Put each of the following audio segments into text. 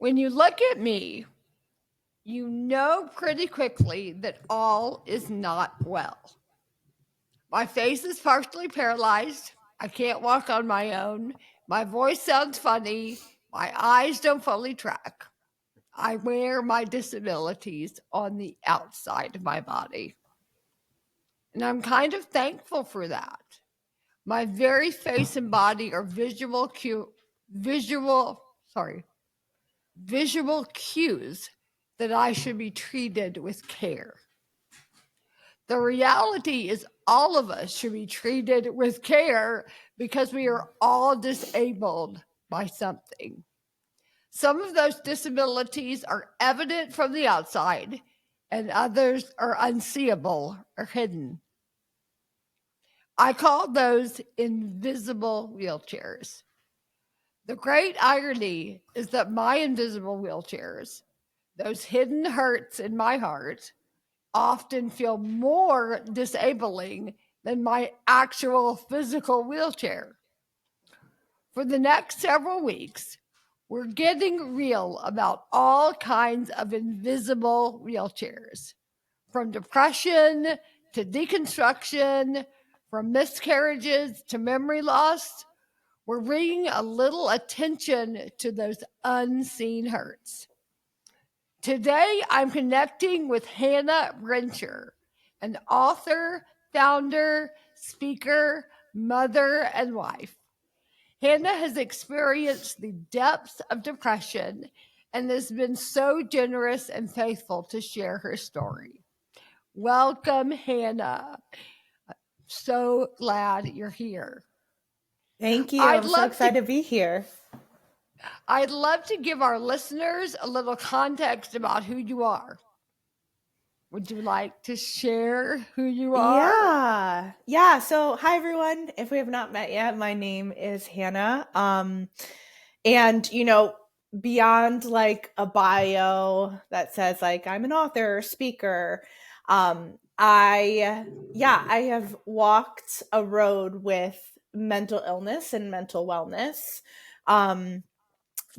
When you look at me, you know pretty quickly that all is not well. My face is partially paralyzed. I can't walk on my own. My voice sounds funny. My eyes don't fully track. I wear my disabilities on the outside of my body. And I'm kind of thankful for that. My very face and body are visual cues that I should be treated with care. The reality is all of us should be treated with care because we are all disabled by something. Some of those disabilities are evident from the outside, and others are unseeable or hidden. I call those invisible wheelchairs. The great irony is that my invisible wheelchairs, those hidden hurts in my heart, often feel more disabling than my actual physical wheelchair. For the next several weeks, we're getting real about all kinds of invisible wheelchairs, from depression to deconstruction, from miscarriages to memory loss. We're bringing a little attention to those unseen hurts. Today, I'm connecting with Hannah Brencher, an author, founder, speaker, mother, and wife. Hannah has experienced the depths of depression and has been so generous and faithful to share her story. Welcome, Hannah. So glad you're here. Thank you. I'm so excited to be here. I'd love to give our listeners a little context about who you are. Would you like to share who you are? Yeah. So, hi everyone. If we have not met yet, my name is Hannah. And beyond like a bio that says like I'm an author, speaker, I have walked a road with mental illness and mental wellness.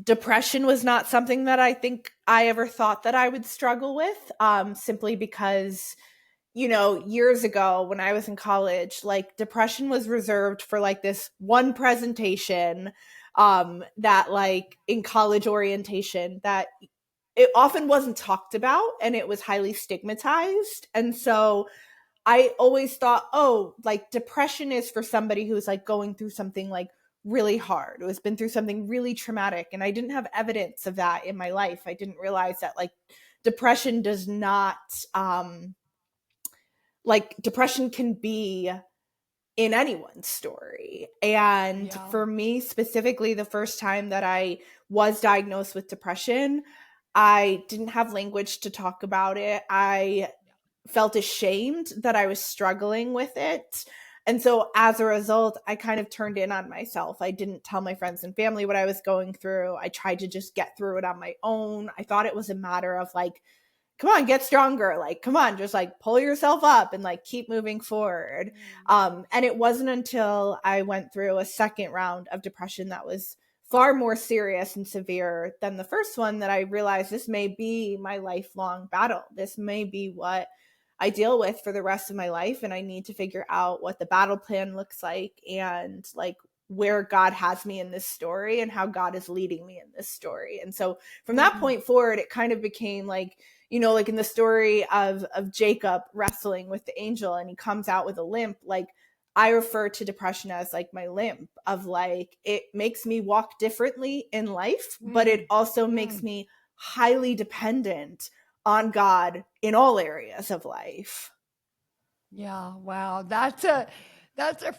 Depression was not something that I think I ever thought that I would struggle with, simply because, years ago when I was in college, like depression was reserved for like this one presentation that like in college orientation that it often wasn't talked about and it was highly stigmatized. And so I always thought, oh, like depression is for somebody who's like going through something like really hard, who has been through something really traumatic. And I didn't have evidence of that in my life. I didn't realize that like depression does not, depression can be in anyone's story. And for me specifically, the first time that I was diagnosed with depression, I didn't have language to talk about it. I felt ashamed that I was struggling with it. And so as a result, I kind of turned in on myself. I didn't tell my friends and family what I was going through. I tried to just get through it on my own. I thought it was a matter of like, come on, get stronger. Like, come on, just like pull yourself up and like keep moving forward. And it wasn't until I went through a second round of depression that was far more serious and severe than the first one that I realized this may be my lifelong battle. This may be what I deal with for the rest of my life. And I need to figure out what the battle plan looks like and like where God has me in this story and how God is leading me in this story. And so from that point forward, it kind of became like, like in the story of Jacob wrestling with the angel and he comes out with a limp, like I refer to depression as like my limp of like, it makes me walk differently in life, but it also makes me highly dependent on God in all areas of life. Yeah, wow. That's a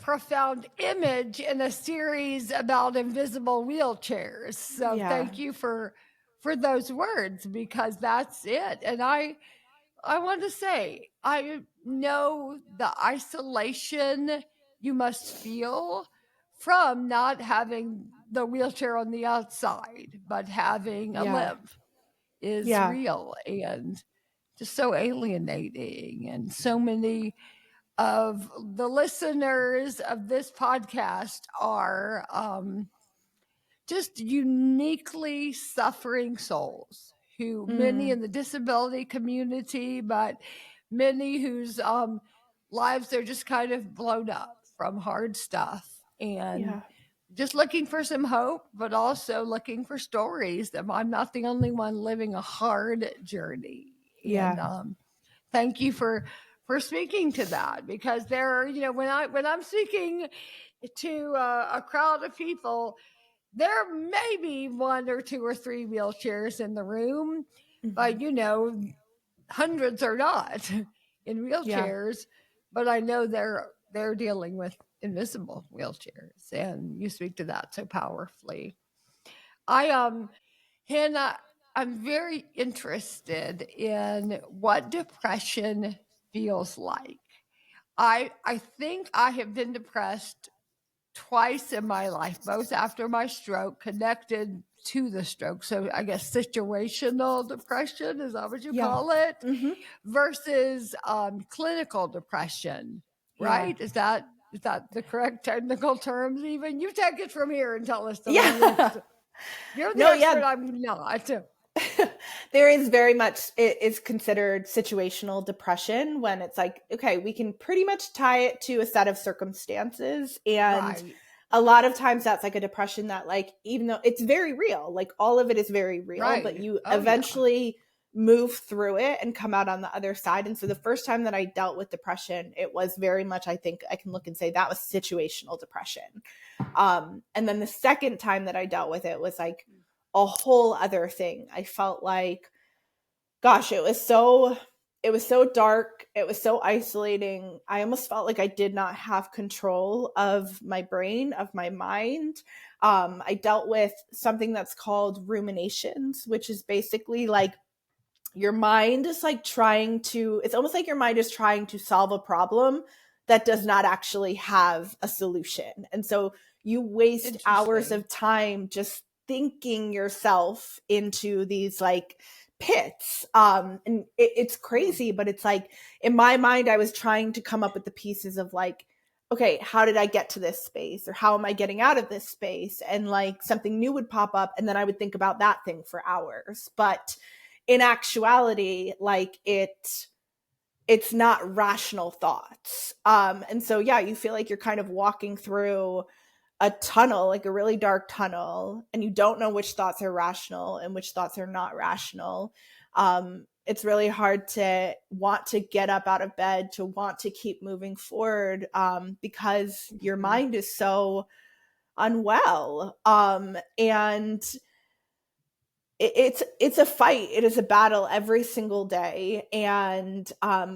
profound image in a series about invisible wheelchairs. So thank you for those words, because that's it. And I want to say, I know the isolation you must feel from not having the wheelchair on the outside, but having a limp is real and just so alienating. And so many of the listeners of this podcast are just uniquely suffering souls who many in the disability community, but many whose lives are just kind of blown up from hard stuff and just looking for some hope, but also looking for stories that I'm not the only one living a hard journey. And thank you for speaking to that, because there are, when I'm speaking to a crowd of people, there may be one or two or three wheelchairs in the room, but hundreds are not in wheelchairs. But I know they're dealing with invisible wheelchairs, and you speak to that so powerfully. Hannah, I'm very interested in what depression feels like. I think I have been depressed twice in my life, both after my stroke, connected to the stroke. So I guess situational depression, is that what you call it? Versus clinical depression, right? Is that the correct technical terms? Even you take it from here and tell us. You're the expert. I'm not. There is very much, it is considered situational depression when it's like, okay, we can pretty much tie it to a set of circumstances. And a lot of times that's like a depression that, like, even though it's very real, like all of it is very real, but you eventually move through it and come out on the other side. And so the first time that I dealt with depression, it was very much, I think I can look and say that was situational depression. And then the second time that I dealt with it was like a whole other thing. I felt like, gosh, it was so dark. It was so isolating. I almost felt like I did not have control of my brain, of my mind. I dealt with something that's called ruminations, which is basically like your mind is like it's almost like your mind is trying to solve a problem that does not actually have a solution. And so you waste hours of time just thinking yourself into these like pits. And it's crazy, but it's like in my mind, I was trying to come up with the pieces of like, okay, how did I get to this space? Or how am I getting out of this space? And like something new would pop up, and then I would think about that thing for hours. But in actuality, like it's not rational thoughts. And so, you feel like you're kind of walking through a tunnel, like a really dark tunnel, and you don't know which thoughts are rational and which thoughts are not rational. It's really hard to want to get up out of bed, to want to keep moving forward, because your mind is so unwell. And it's a fight. It is a battle every single day. And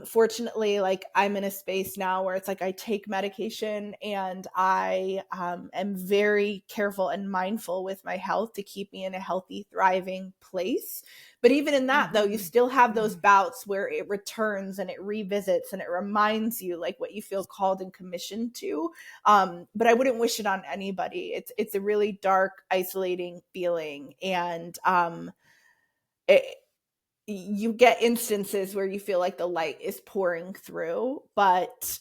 fortunately, like I'm in a space now where it's like I take medication, and I am very careful and mindful with my health to keep me in a healthy, thriving place. But even in that, though, you still have those bouts where it returns and it revisits and it reminds you like what you feel called and commissioned to. But I wouldn't wish it on anybody. It's a really dark, isolating feeling. And you get instances where you feel like the light is pouring through, but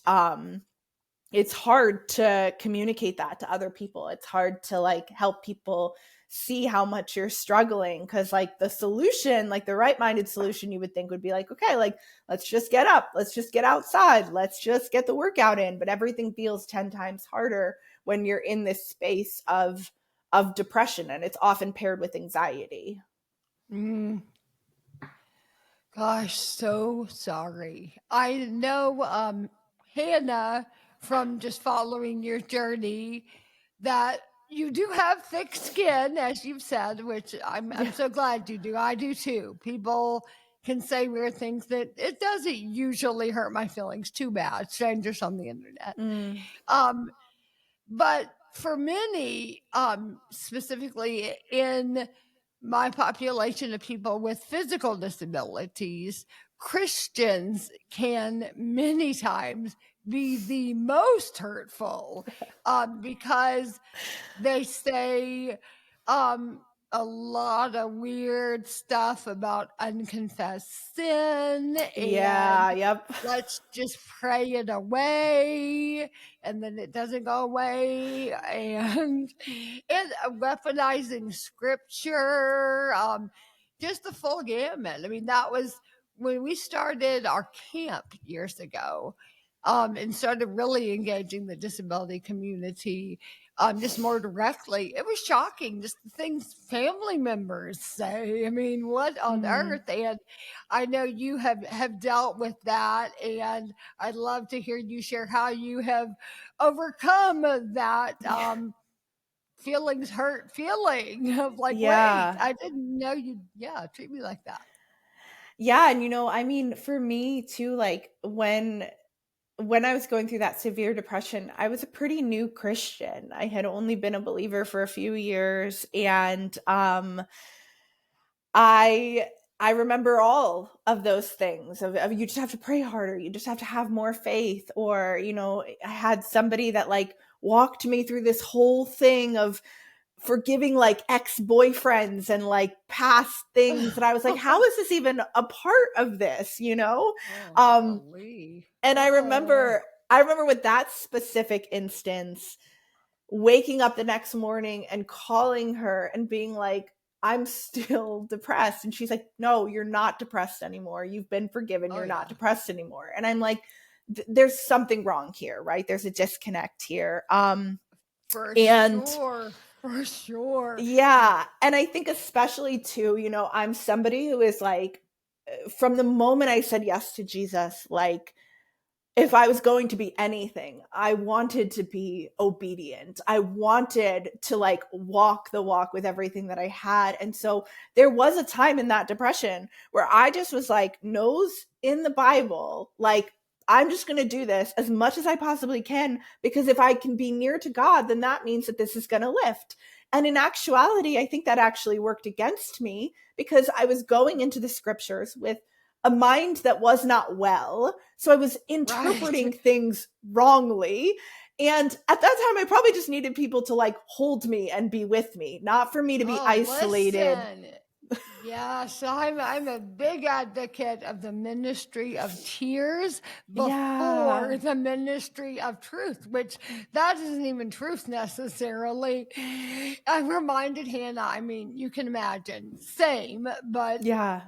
it's hard to communicate that to other people. It's hard to like help people see how much you're struggling, because like the solution, like the right-minded solution you would think would be like, okay, like let's just get up, let's just get outside, let's just get the workout in. But everything feels 10 times harder when you're in this space of depression, and it's often paired with anxiety. Gosh, so sorry. I know, Hannah, from just following your journey, that you do have thick skin, as you've said, which I'm so glad you do. I do too. People can say weird things that it doesn't usually hurt my feelings too bad. Strangers on the internet. But for many, specifically in my population of people with physical disabilities, Christians can many times be the most hurtful, because they say, a lot of weird stuff about unconfessed sin Yeah, and yep. let's just pray it away, and then it doesn't go away, and weaponizing scripture, just the full gamut. I mean, that was when we started our camp years ago, and started really engaging the disability community just more directly. It was shocking, just the things family members say. I mean, what on earth? And I know you have dealt with that, and I'd love to hear you share how you have overcome that feelings hurt feeling of like, wait, I didn't know you, treat me like that. Yeah, and I mean, for me too, like when I was going through that severe depression, I was a pretty new Christian. I had only been a believer for a few years, and I remember all of those things of you just have to pray harder, you just have to have more faith, or I had somebody that like walked me through this whole thing of forgiving like ex-boyfriends and like past things that I was like, how is this even a part of this, and I remember with that specific instance waking up the next morning and calling her and being like, I'm still depressed. And she's like, no, you're not depressed anymore. You've been forgiven. You're not depressed anymore. And I'm like, there's something wrong here, right? There's a disconnect here. For sure. Yeah. And I think especially too, I'm somebody who is like, from the moment I said yes to Jesus, like, if I was going to be anything, I wanted to be obedient. I wanted to like walk the walk with everything that I had. And so there was a time in that depression where I just was like, nose in the Bible, like, I'm just going to do this as much as I possibly can, because if I can be near to God, then that means that this is going to lift. And in actuality, I think that actually worked against me, because I was going into the scriptures with a mind that was not well. So I was interpreting things wrongly. And at that time, I probably just needed people to like hold me and be with me, not for me to be isolated. Listen. Yeah, so I'm a big advocate of the ministry of tears before the ministry of truth, which that isn't even truth necessarily. I reminded Hannah, I mean, you can imagine, same, but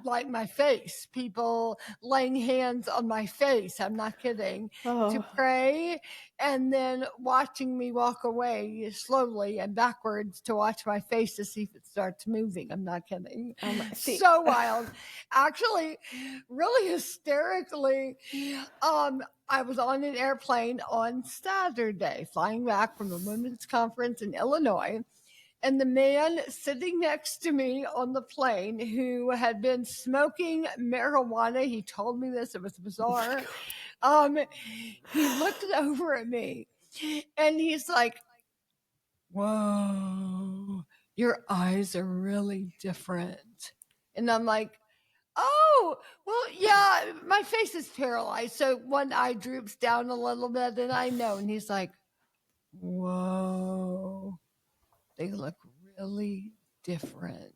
like my face, people laying hands on my face, I'm not kidding, to pray, and then watching me walk away slowly and backwards to watch my face to see if it starts moving. I'm not kidding. So wild. Actually, really hysterically, I was on an airplane on Saturday, flying back from the women's conference in Illinois. And the man sitting next to me on the plane, who had been smoking marijuana, he told me this, it was bizarre. He looked over at me and he's like, whoa, your eyes are really different. And I'm like, oh, well, yeah, my face is paralyzed. So one eye droops down a little bit, and I know. And he's like, whoa, they look really different.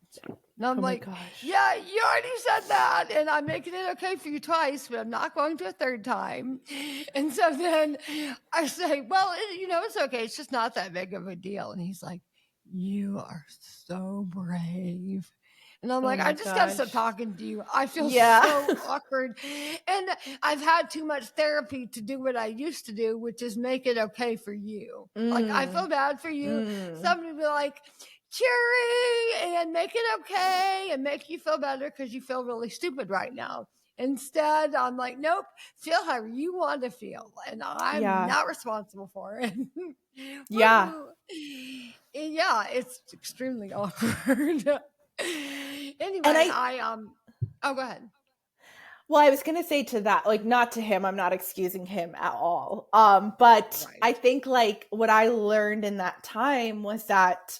And I'm like, yeah, you already said that, and I'm making it okay for you twice, but I'm not going to a third time. And so then I say, well, it's okay. It's just not that big of a deal. And he's like, you are so brave. And I'm like, I just got to stop talking to you. I feel so awkward. And I've had too much therapy to do what I used to do, which is make it okay for you. Like, I feel bad for you. Somebody be like, cheery and make it okay and make you feel better because you feel really stupid right now. Instead, I'm like, nope, feel how you want to feel. And I'm not responsible for it. Yeah, it's extremely awkward. Anyway, oh, go ahead. Well, I was going to say to that, like, not to him, I'm not excusing him at all. But I think like what I learned in that time was that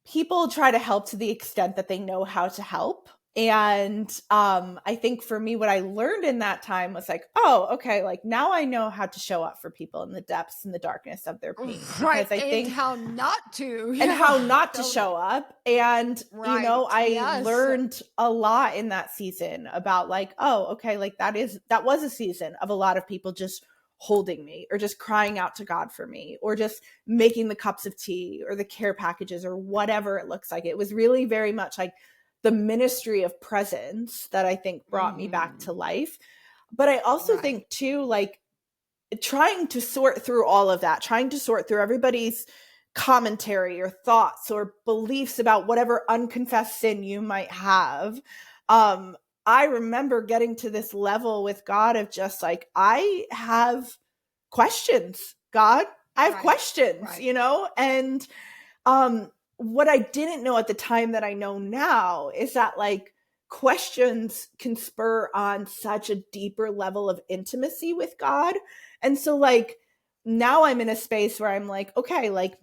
people try to help to the extent that they know how to help. And I think for me, what I learned in that time was like, oh, okay, like now I know how to show up for people in the depths and the darkness of their pain. Right. Because I And think how not to. and how not to show up. And, you know, I Yes. learned a lot in that season about like, oh, okay, like that was a season of a lot of people just holding me or just crying out to God for me or just making the cups of tea or the care packages or whatever it looks like. It was really very much like the ministry of presence that I think brought me back to life. But I also think too, like trying to sort through all of that, trying to sort through everybody's commentary or thoughts or beliefs about whatever unconfessed sin you might have. I remember getting to this level with God of just like, I have questions, God. I have questions, you know? And what I didn't know at the time that I know now is that like questions can spur on such a deeper level of intimacy with God. And so like now I'm in a space where I'm like, okay, like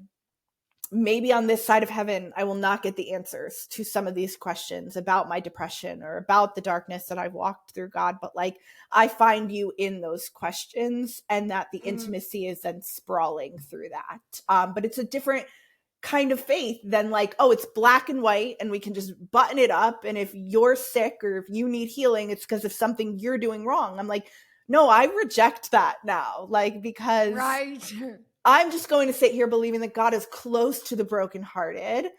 maybe on this side of heaven, I will not get the answers to some of these questions about my depression or about the darkness that I've walked through, God. But like, I find you in those questions and that the intimacy is then sprawling through that. But it's a different kind of faith than like, oh, it's black and white and we can just button it up. And if you're sick or if you need healing, it's because of something you're doing wrong. I'm like, no, I reject that now. Like, because I'm just going to sit here believing that God is close to the brokenhearted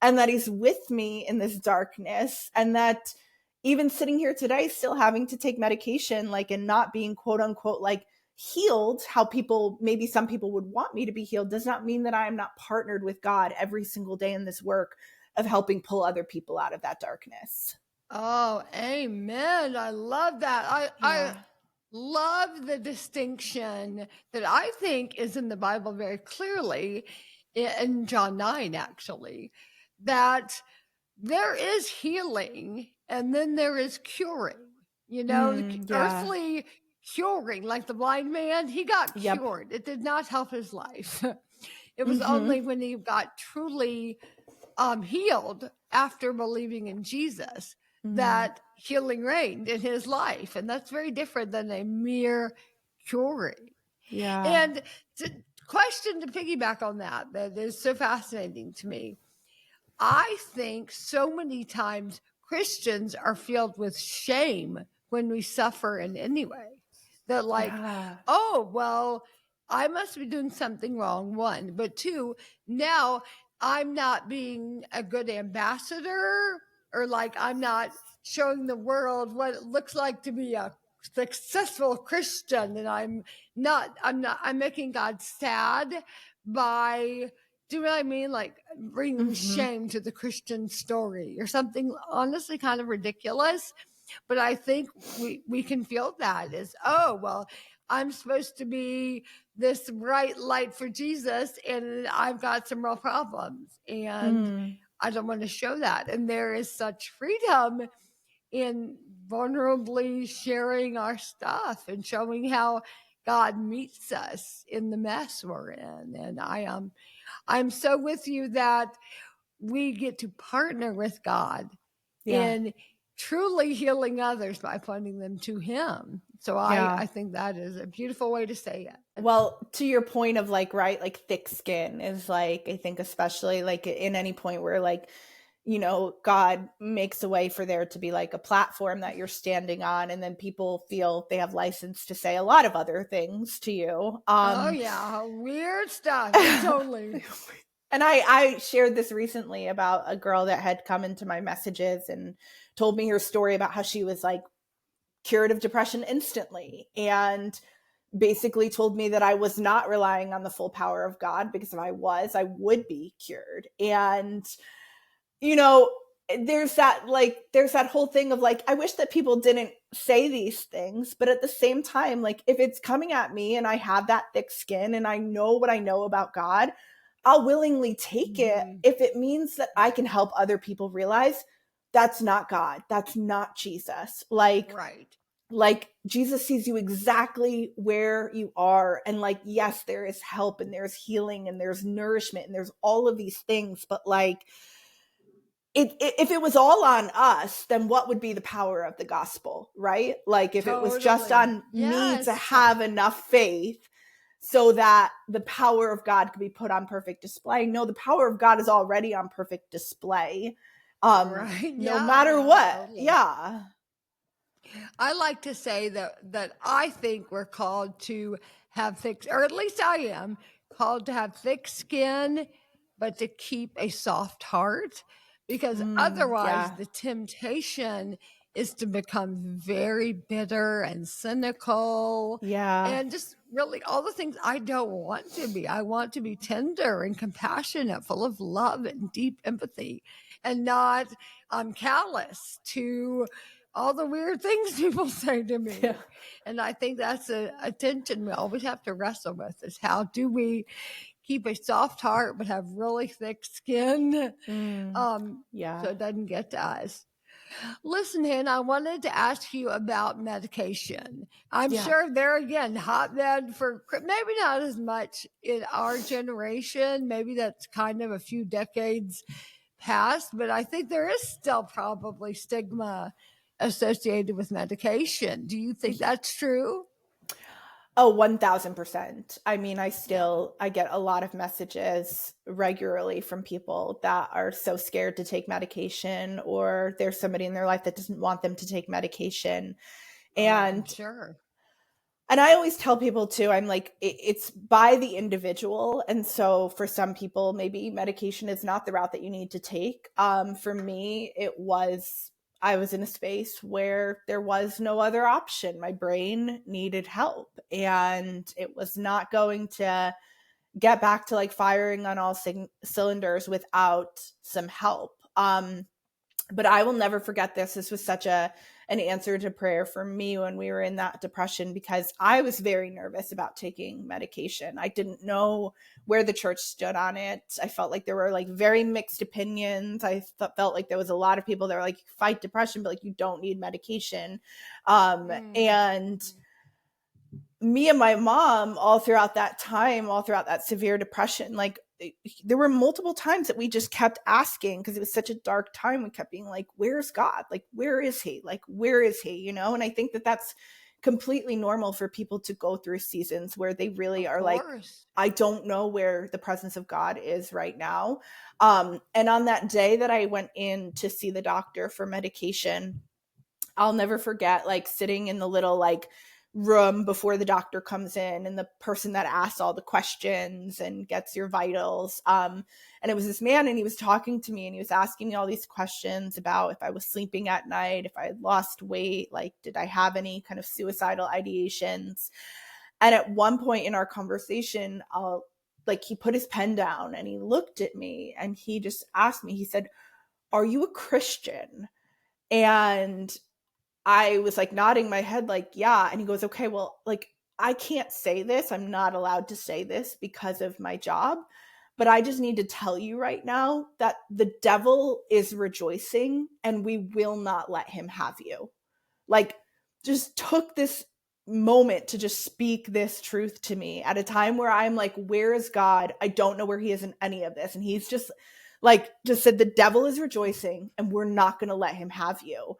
and that he's with me in this darkness, and that even sitting here today, still having to take medication, like, and not being quote unquote, like healed, how maybe some people would want me to be healed, does not mean that I am not partnered with God every single day in this work of helping pull other people out of that darkness. Oh, amen. I love that. I love the distinction that I think is in the Bible very clearly in John 9, actually, that there is healing and then there is curing. You know, earthly curing, like the blind man, he got cured. It did not help his life. It was only when he got truly healed after believing in Jesus that healing reigned in his life. And that's very different than a mere curing. And question to piggyback on that is so fascinating to me. I think so many times Christians are filled with shame when we suffer in any way. That like, oh, well, I must be doing something wrong, one. But two, now I'm not being a good ambassador, or like I'm not showing the world what it looks like to be a successful Christian. And I'm making God sad by, do you know what I mean? Like bringing shame to the Christian story or something honestly kind of ridiculous. But I think we can feel that as, oh, well, I'm supposed to be this bright light for Jesus and I've got some real problems and I don't want to show that. And there is such freedom in vulnerably sharing our stuff and showing how God meets us in the mess we're in. And I'm so with you that we get to partner with God in truly healing others by pointing them to him. So I think that is a beautiful way to say it. Well, to your point of like, right, like thick skin is like, I think especially like in any point where like, you know, God makes a way for there to be like a platform that you're standing on, and then people feel they have license to say a lot of other things to you. Oh yeah, weird stuff. Totally. And I shared this recently about a girl that had come into my messages and told me her story about how she was like cured of depression instantly, and basically told me that I was not relying on the full power of God, because if I was, I would be cured. And, you know, there's that whole thing of like, I wish that people didn't say these things, but at the same time, like if it's coming at me and I have that thick skin and I know what I know about God, I'll willingly take it if it means that I can help other people realize that's not God. That's not Jesus. Like Jesus sees you exactly where you are. And like, yes, there is help and there's healing and there's nourishment and there's all of these things. But like, if it was all on us, then what would be the power of the gospel, right? Like if it was just on me to have enough faith so that the power of God could be put on perfect display. No, the power of God is already on perfect display. Right. No matter what. Totally. Yeah. I like to say that I think we're called to have thick, or at least I am called to have thick skin, but to keep a soft heart, because otherwise the temptation is to become very bitter and cynical. Yeah. And just really all the things I don't want to be. I want to be tender and compassionate, full of love and deep empathy, and not callous to all the weird things people say to me. Yeah. And I think that's a tension we always have to wrestle with, is how do we keep a soft heart but have really thick skin so it doesn't get to us. Listen, Hannah, I wanted to ask you about medication. I'm sure there again, hotbed for maybe not as much in our generation. Maybe that's kind of a few decades past, but I think there is still probably stigma associated with medication. Do you think that's true? Oh, 1000%. I mean, I get a lot of messages regularly from people that are so scared to take medication, or there's somebody in their life that doesn't want them to take medication. And sure. And I always tell people too, I'm like, it's by the individual. And so for some people, maybe medication is not the route that you need to take. For me, I was in a space where there was no other option. My brain needed help, and it was not going to get back to like firing on all cylinders without some help. But I will never forget this. This was such an answer to prayer for me when we were in that depression, because I was very nervous about taking medication. I didn't know where the church stood on it. I felt like there were like very mixed opinions. I felt like there was a lot of people that were like, fight depression, but like you don't need medication. And me and my mom, all throughout that time, all throughout that severe depression, like there were multiple times that we just kept asking, because it was such a dark time. We kept being like, where's God? Like, where is he? Like, where is he? You know? And I think that that's completely normal for people to go through seasons where they really are like, I don't know where the presence of God is right now. And on that day that I went in to see the doctor for medication, I'll never forget like sitting in the little like room before the doctor comes in, and the person that asks all the questions and gets your vitals. And it was this man, and he was talking to me, and he was asking me all these questions about if I was sleeping at night, if I had lost weight, like, did I have any kind of suicidal ideations? And at one point in our conversation, he put his pen down and he looked at me, and he just asked me, he said, "Are you a Christian?" And I was like nodding my head like, yeah. And he goes, okay, well, like, I can't say this. I'm not allowed to say this because of my job, but I just need to tell you right now that the devil is rejoicing, and we will not let him have you. Like, just took this moment to just speak this truth to me at a time where I'm like, where is God? I don't know where he is in any of this. And he's just said, the devil is rejoicing, and we're not going to let him have you.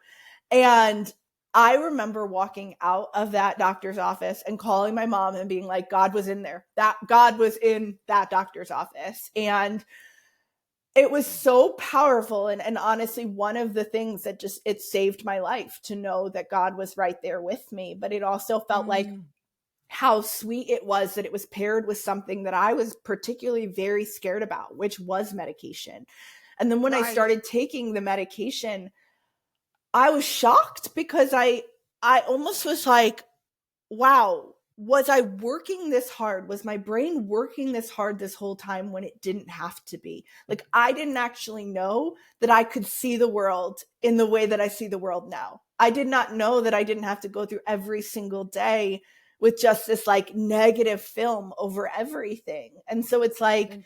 And I remember walking out of that doctor's office and calling my mom and being like, God was in there. That God was in that doctor's office. And it was so powerful. And honestly, one of the things that it saved my life to know that God was right there with me. But it also felt like how sweet it was that it was paired with something that I was particularly very scared about, which was medication. And then when I started taking the medication, I was shocked, because I almost was like, wow, was I working this hard? Was my brain working this hard this whole time when it didn't have to be? Like, I didn't actually know that I could see the world in the way that I see the world now. I did not know that I didn't have to go through every single day with just this like negative film over everything. And so it's like,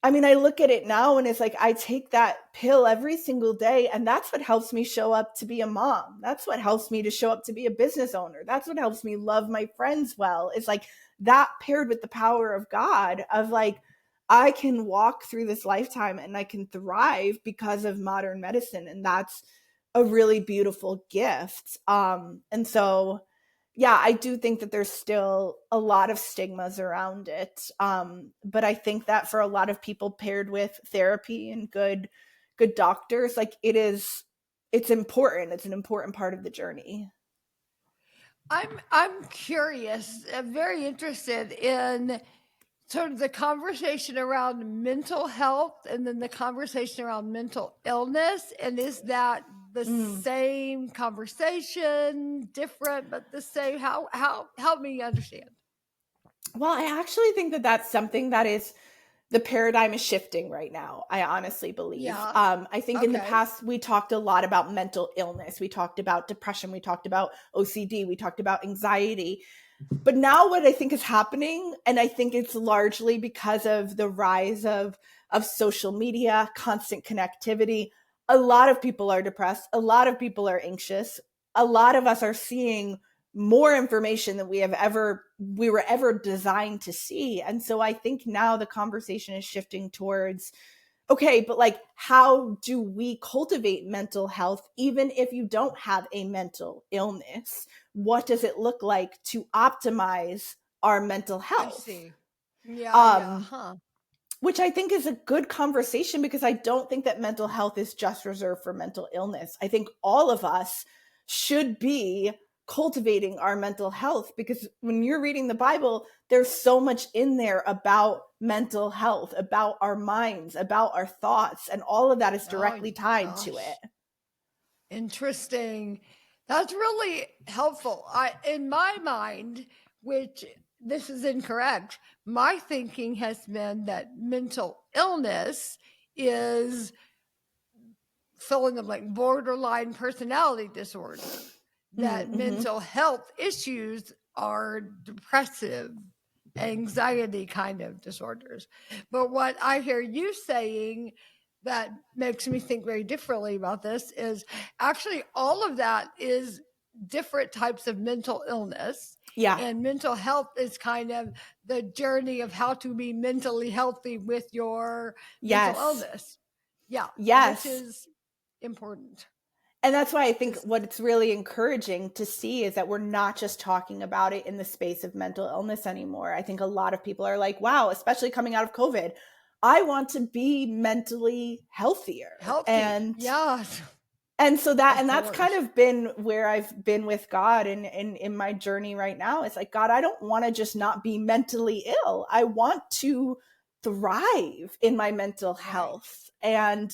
I mean, I look at it now and it's like, I take that pill every single day, and that's what helps me show up to be a mom. That's what helps me to show up to be a business owner. That's what helps me love my friends well. It's like that paired with the power of God of like, I can walk through this lifetime and I can thrive because of modern medicine. And that's a really beautiful gift. And so, yeah, I do think that there's still a lot of stigmas around it. But I think that for a lot of people paired with therapy and good doctors, like it's important. It's an important part of the journey. I'm curious, very interested in sort of the conversation around mental health and then the conversation around mental illness. And is that the same conversation, different but the same? How help me understand? Well, I actually think that that's something that is the paradigm is shifting right now. I honestly believe. Yeah. I think in the past we talked a lot about mental illness. We talked about depression. We talked about OCD. We talked about anxiety. But now what I think is happening, and I think it's largely because of the rise of social media, constant connectivity, a lot of people are depressed. A lot of people are anxious. A lot of us are seeing more information than we were ever designed to see. And so I think now the conversation is shifting towards, okay, but like, how do we cultivate mental health even if you don't have a mental illness? What does it look like to optimize our mental health? I see. Yeah. Which I think is a good conversation, because I don't think that mental health is just reserved for mental illness. I think all of us should be cultivating our mental health, because when you're reading the Bible, there's so much in there about mental health, about our minds, about our thoughts, and all of that is directly tied to it. Interesting. That's really helpful. In my mind, which this is incorrect, my thinking has been that mental illness is fill in the blank, borderline personality disorder. That mental health issues are depressive, anxiety kind of disorders. But what I hear you saying that makes me think very differently about this is actually all of that is different types of mental illness. Yeah. And mental health is kind of the journey of how to be mentally healthy with your mental illness. Yeah. Yes. Which is important. And that's why I think what it's really encouraging to see is that we're not just talking about it in the space of mental illness anymore. I think a lot of people are like, wow, especially coming out of COVID, I want to be mentally healthier. And so that's kind of been where I've been with God and in my journey right now. It's like, God, I don't want to just not be mentally ill. I want to thrive in my mental health. And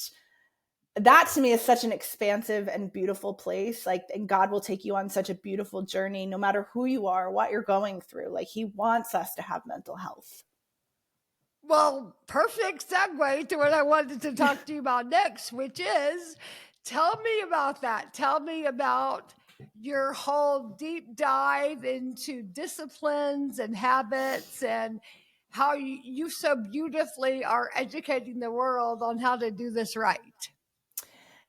that to me is such an expansive and beautiful place. Like, and God will take you on such a beautiful journey, no matter who you are, what you're going through. Like, he wants us to have mental health. Well, perfect segue to what I wanted to talk to you about next, which is, tell me about that. Tell me about your whole deep dive into disciplines and habits and how you so beautifully are educating the world on how to do this right.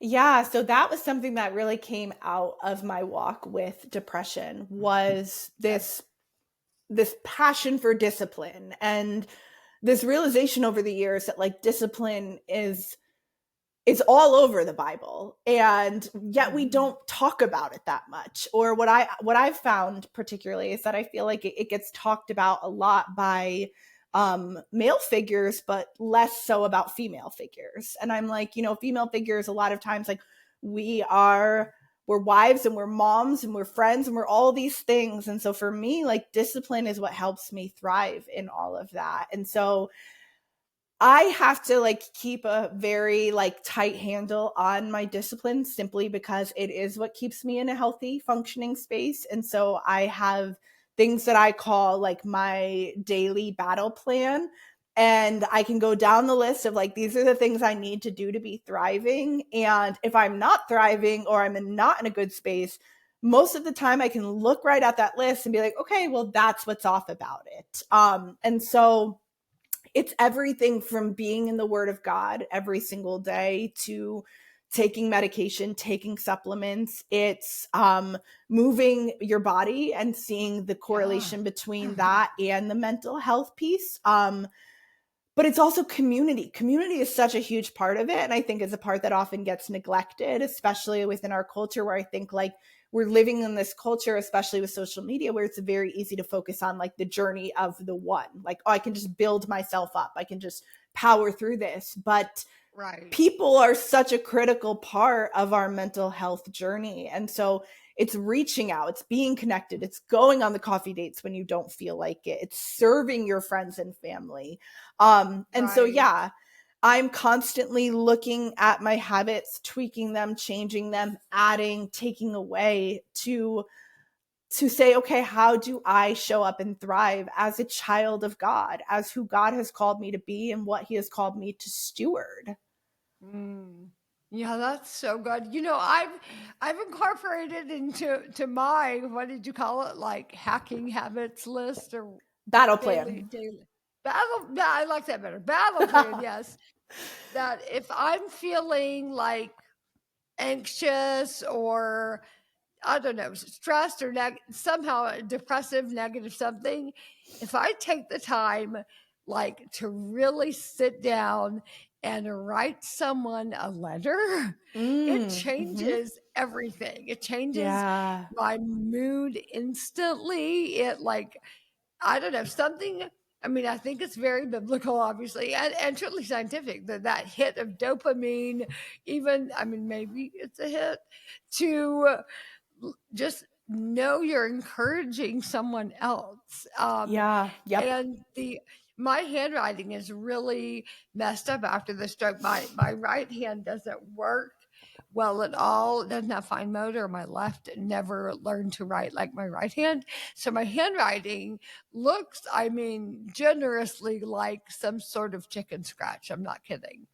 Yeah, so that was something that really came out of my walk with depression, was this passion for discipline, and this realization over the years that like discipline is all over the Bible, and yet we don't talk about it that much. Or what I've found particularly is that I feel like it gets talked about a lot by male figures, but less so about female figures. And I'm like, female figures, a lot of times, like we're wives and we're moms and we're friends and we're all these things. And so for me, like discipline is what helps me thrive in all of that. And so I have to like keep a very like tight handle on my discipline, simply because it is what keeps me in a healthy, functioning space. And so I have things that I call like my daily battle plan. And I can go down the list of like, these are the things I need to do to be thriving. And if I'm not thriving or I'm not in a good space, most of the time I can look right at that list and be like, okay, well, that's what's off about it. And so it's everything from being in the Word of God every single day to taking medication, taking supplements. It's moving your body and seeing the correlation between that and the mental health piece. but it's also community. Community is such a huge part of it. And I think it's a part that often gets neglected, especially within our culture, where I think like we're living in this culture, especially with social media, where it's very easy to focus on like the journey of the one. Like, oh, I can just build myself up. I can just power through this. But Right. people are such a critical part of our mental health journey. And so it's reaching out, it's being connected, it's going on the coffee dates when you don't feel like it, it's serving your friends and family. And so, yeah, I'm constantly looking at my habits, tweaking them, changing them, adding, taking away to say, okay, how do I show up and thrive as a child of God, as who God has called me to be and what he has called me to steward? Yeah, that's so good. You know, I've incorporated into my, what did you call it? Like hacking habits list or Battle plan. daily battle. Yeah, I like that better. Battle plan, yes. That if I'm feeling like anxious or I don't know, stressed or somehow depressive, negative something, if I take the time like to really sit down and write someone a letter, it changes everything. It changes my mood instantly. It like, I don't know, something. I mean, I think it's very biblical, obviously, and truly scientific, that hit of dopamine, even, I mean, maybe it's a hit to just know you're encouraging someone else. And my handwriting is really messed up after the stroke. My right hand doesn't work well at all. It doesn't have fine motor. My left never learned to write like my right hand. So my handwriting looks, I mean, generously like some sort of chicken scratch. I'm not kidding.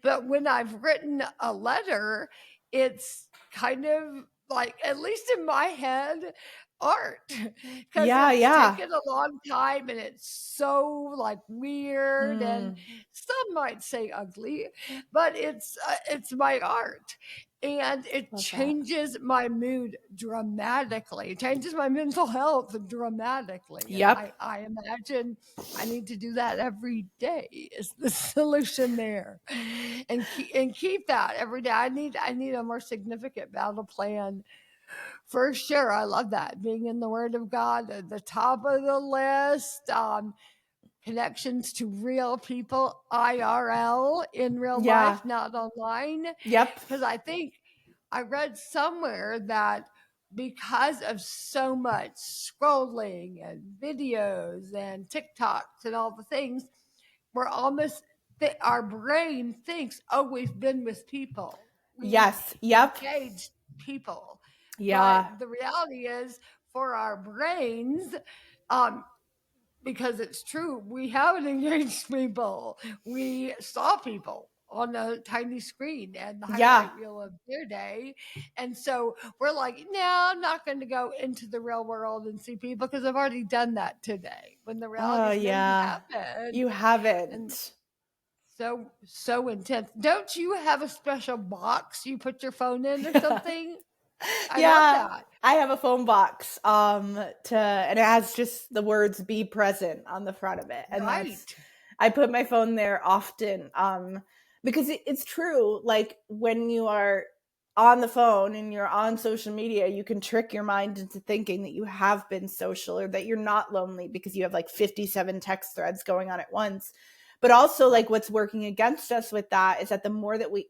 But when I've written a letter, it's kind of like, at least in my head, art. Because it's taken a long time and it's so like weird and some might say ugly, but it's my art. And it changes my mood dramatically. It changes my mental health dramatically. Yep. I imagine I need to do that every day is the solution there. And keep that every day. I need a more significant battle plan for sure. I love that. Being in the Word of God at the top of the list. Connections to real people, IRL, in real life, not online. Yep. Because I think I read somewhere that because of so much scrolling and videos and TikToks and all the things, we're almost, our brain thinks, oh, we've been with people. Yep. Engaged people. Yeah. But the reality is, for our brains, because it's true, we haven't engaged people. We saw people on a tiny screen and the highlight reel of their day. And so we're like, no, I'm not going to go into the real world and see people because I've already done that today. When the reality is, you haven't. And so intense. Don't you have a special box you put your phone in or something? I love that. I have a phone box and it has just the words "be present" on the front of it. And I put my phone there often because it's true. Like when you are on the phone and you're on social media, you can trick your mind into thinking that you have been social or that you're not lonely because you have like 57 text threads going on at once. But also, like, what's working against us with that is that the more that we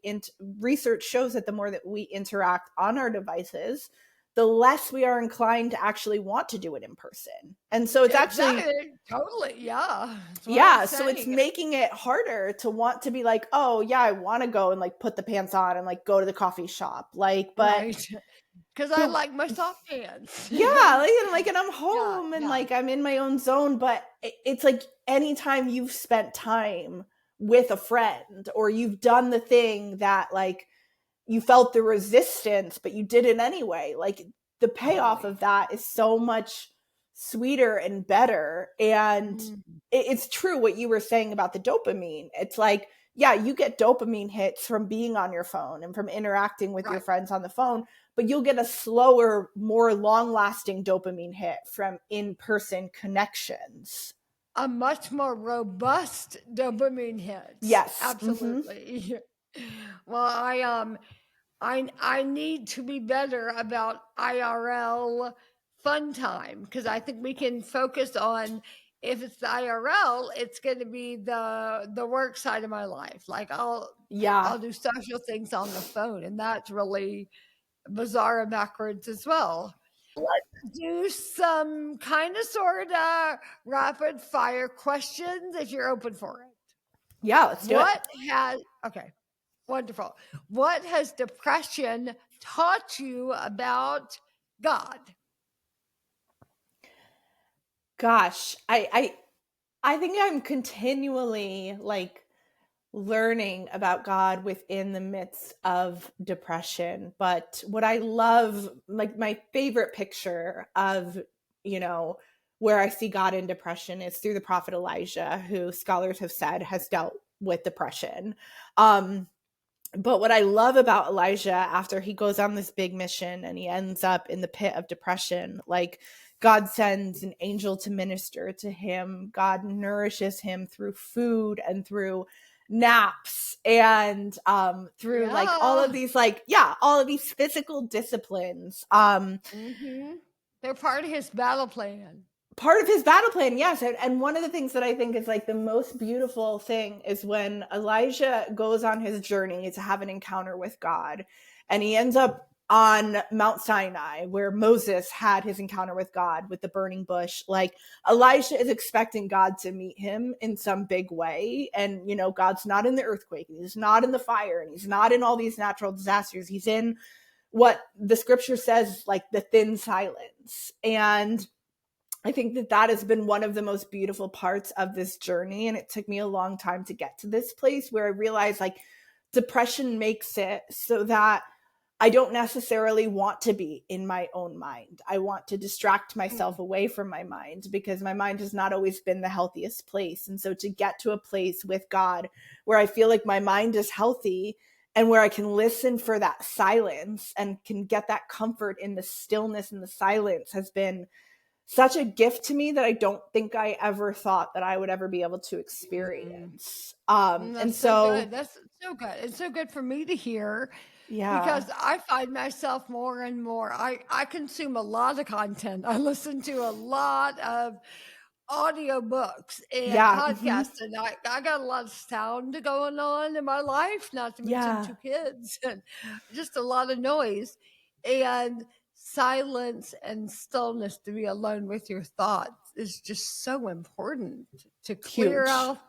research shows that the more that we interact on our devices, the less we are inclined to actually want to do it in person. And so it's actually totally, so it's making it harder to want to be like, oh yeah, I want to go and like put the pants on and like go to the coffee shop, like, but because I like my soft pants. And I'm home and like I'm in my own zone. But it's like anytime you've spent time with a friend or you've done the thing that like you felt the resistance, but you did it anyway, like the payoff of that is so much sweeter and better. And it's true what you were saying about the dopamine. It's like, yeah, you get dopamine hits from being on your phone and from interacting with your friends on the phone, but you'll get a slower, more long-lasting dopamine hit from in-person connections. a much more robust dopamine hit. Yes. Absolutely. Well, I need to be better about IRL fun time because I think we can focus on, if it's the IRL, it's going to be the work side of my life. Like I'll do social things on the phone, and that's really bizarre and backwards as well. Let's do some kind of sort of rapid fire questions if you're open for it. Yeah, let's do it. Okay, wonderful. What has depression taught you about God? Gosh, I think I'm continually like learning about God within the midst of depression. But what I love, like my favorite picture of, where I see God in depression is through the prophet Elijah, who scholars have said has dealt with depression. But what I love about Elijah, after he goes on this big mission and he ends up in the pit of depression, like God sends an angel to minister to him. God nourishes him through food and through naps and through like all of these all of these physical disciplines. They're part of his battle plan. Yes. And one of the things that I think is like the most beautiful thing is when Elijah goes on his journey to have an encounter with God, and he ends up on Mount Sinai where Moses had his encounter with God with the burning bush. Like Elijah is expecting God to meet him in some big way. And, God's not in the earthquake, and he's not in the fire, and he's not in all these natural disasters. He's in what the scripture says, like the thin silence. And I think that has been one of the most beautiful parts of this journey. And it took me a long time to get to this place where I realized like depression makes it so that I don't necessarily want to be in my own mind. I want to distract myself away from my mind because my mind has not always been the healthiest place. And so to get to a place with God where I feel like my mind is healthy and where I can listen for that silence and can get that comfort in the stillness and the silence has been such a gift to me that I don't think I ever thought that I would ever be able to experience. That's so good. That's so good. It's so good for me to hear. Yeah. Because I find myself more and more, I consume a lot of content. I listen to a lot of audiobooks and podcasts, and I got a lot of sound going on in my life, not to mention 2 kids, and just a lot of noise. And silence and stillness, to be alone with your thoughts, is just so important to clear out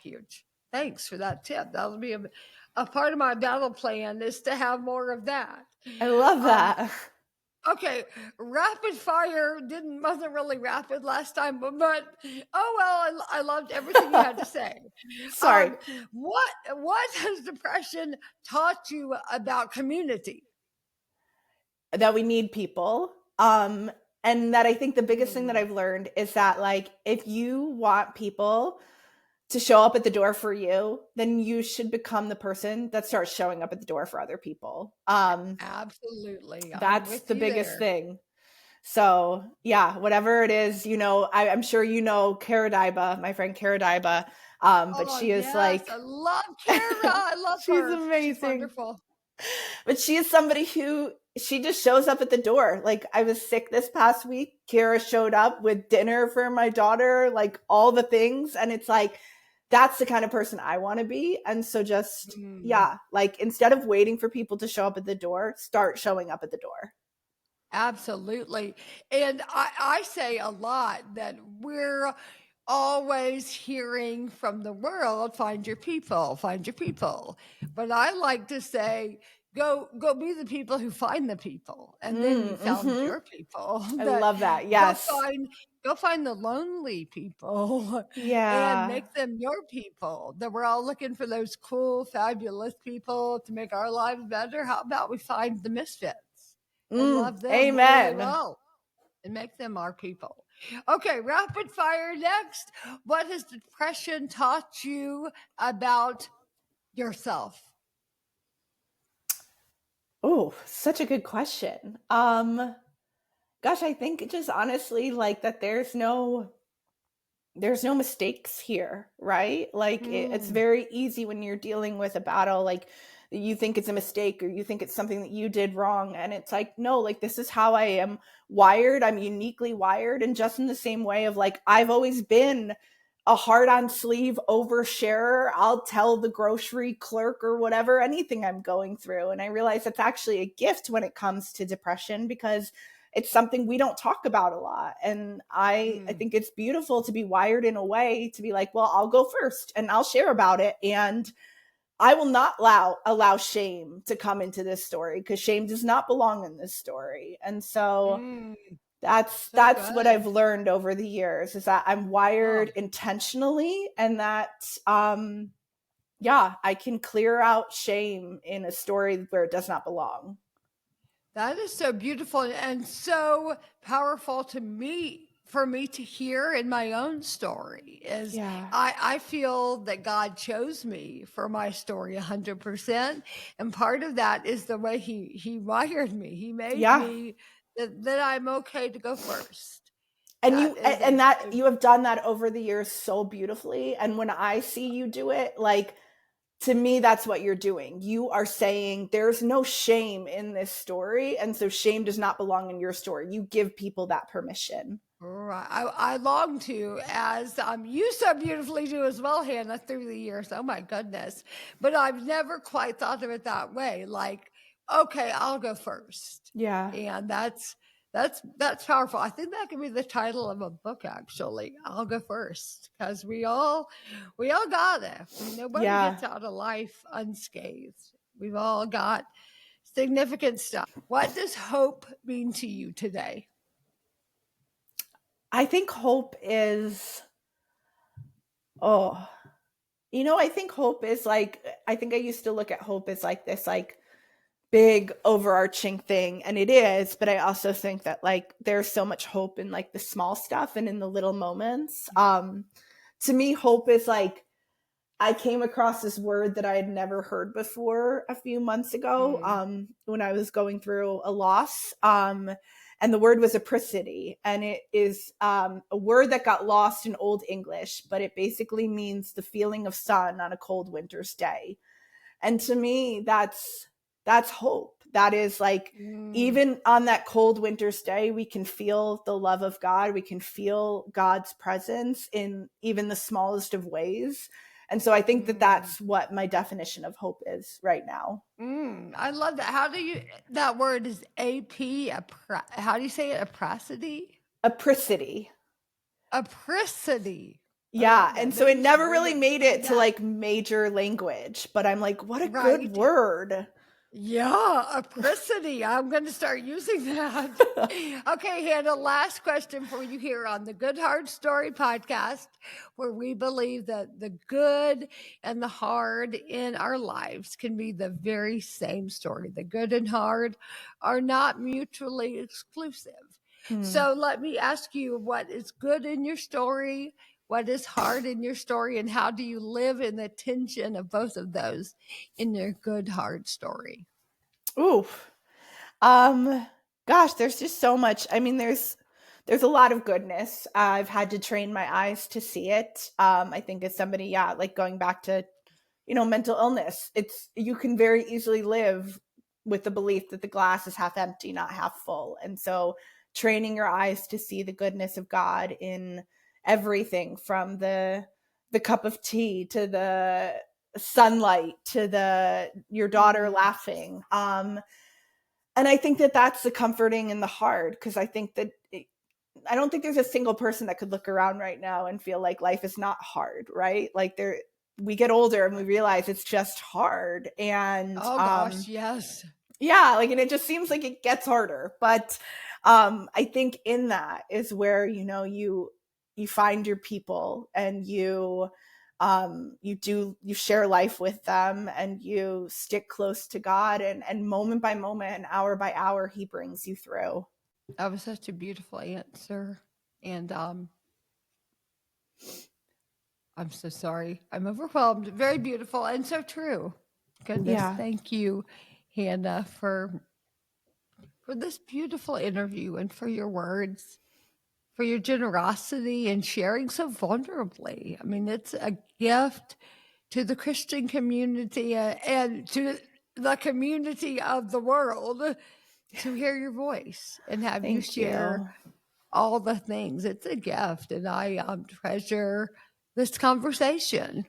huge. Thanks for that tip. That'll be a part of my battle plan, is to have more of that. I love that. Okay, rapid fire wasn't really rapid last time, but oh well, I loved everything you had to say. Sorry. What has depression taught you about community? That we need people. And that I think the biggest thing that I've learned is that like if you want people to show up at the door for you, then you should become the person that starts showing up at the door for other people. Absolutely. That's the biggest thing. So yeah, whatever it is, I'm sure Kara Daiba, my friend Kara Daiba. But she is like, I love Kara. I love her. She's amazing. She's wonderful. But she is somebody who she just shows up at the door. Like I was sick this past week. Kara showed up with dinner for my daughter, like all the things. And it's like, that's the kind of person I want to be. And so just, like instead of waiting for people to show up at the door, start showing up at the door. Absolutely. And I say a lot that we're always hearing from the world, find your people. But I like to say, go be the people who find the people, and then you found your people. I love that. Yes. Go find the lonely people. Yeah. And make them your people. That we're all looking for those cool, fabulous people to make our lives better. How about we find the misfits and love them? Amen. Well, and make them our people. Okay, rapid fire next. What has depression taught you about yourself? Oh, such a good question. Gosh, I think just honestly like that there's no there's no mistakes here, right? Like it's very easy when you're dealing with a battle, like you think it's a mistake or you think it's something that you did wrong. And it's like, no, like this is how I am wired. I'm uniquely wired. And just in the same way of like, I've always been a hard on sleeve oversharer. I'll tell the grocery clerk or whatever, anything I'm going through. And I realize that's actually a gift when it comes to depression, because it's something we don't talk about a lot. And I think it's beautiful to be wired in a way to be like, well, I'll go first and I'll share about it. And I will not allow shame to come into this story, because shame does not belong in this story. And so that's what I've learned over the years, is that I'm wired intentionally, and that I can clear out shame in a story where it does not belong. That is so beautiful and so powerful to me, for me to hear in my own story. Is I feel that God chose me for my story 100%. And part of that is the way he wired me. He made me that I'm okay to go first. And you have done that over the years so beautifully. And when I see you do it, like, to me, that's what you're doing. You are saying there's no shame in this story, and so shame does not belong in your story. You give people that permission. Right. I long to, as you so beautifully do as well, Hannah, through the years. Oh my goodness. But I've never quite thought of it that way. Like, okay, I'll go first. Yeah. And that's powerful. I think that could be the title of a book, actually. I'll go first, because we all got it. Nobody gets out of life unscathed. We've all got significant stuff. What does hope mean to you today? I think hope is, I think hope is like, I think I used to look at hope as like this, like, big overarching thing, and it is, but I also think that like there's so much hope in like the small stuff and in the little moments. To me, hope is like, I came across this word that I had never heard before a few months ago, when I was going through a loss. And the word was apricity, and it is a word that got lost in Old English, but it basically means the feeling of sun on a cold winter's day. And to me, that's hope. That is like, even on that cold winter's day, we can feel the love of God. We can feel God's presence in even the smallest of ways. And so I think that that's what my definition of hope is right now. I love that. How do you, that word is how do you say it? Apricity? Apricity. Apricity. Yeah. And so it never really made it to like major language, but I'm like, what a good word. Yeah, apricity. I'm going to start using that. Okay, Hannah, last question for you here on the GoodHard Story Podcast, where we believe that the good and the hard in our lives can be the very same story. The good and hard are not mutually exclusive. So let me ask you, what is good in your story? What is hard in your story, and how do you live in the tension of both of those in your GoodHard story? Ooh. Gosh, there's just so much. I mean, there's a lot of goodness. I've had to train my eyes to see it. I think as somebody, like going back to, mental illness, you can very easily live with the belief that the glass is half empty, not half full. And so training your eyes to see the goodness of God in everything, from the cup of tea to the sunlight to your daughter laughing. And I think that that's the comforting and the hard, because I think that I don't think there's a single person that could look around right now and feel like life is not hard, right? Like we get older and we realize it's just hard. And oh gosh, yes. Yeah, like, and it just seems like it gets harder. But I think in that is where, you find your people, and you share life with them, and you stick close to God, and moment by moment and hour by hour, he brings you through. That was such a beautiful answer. And I'm so sorry. I'm overwhelmed. Very beautiful and so true. Goodness. Yeah. Thank you, Hannah, for this beautiful interview, and for your words, for your generosity and sharing so vulnerably. I mean, it's a gift to the Christian community and to the community of the world to hear your voice and have you share all the things. It's a gift, and I treasure this conversation.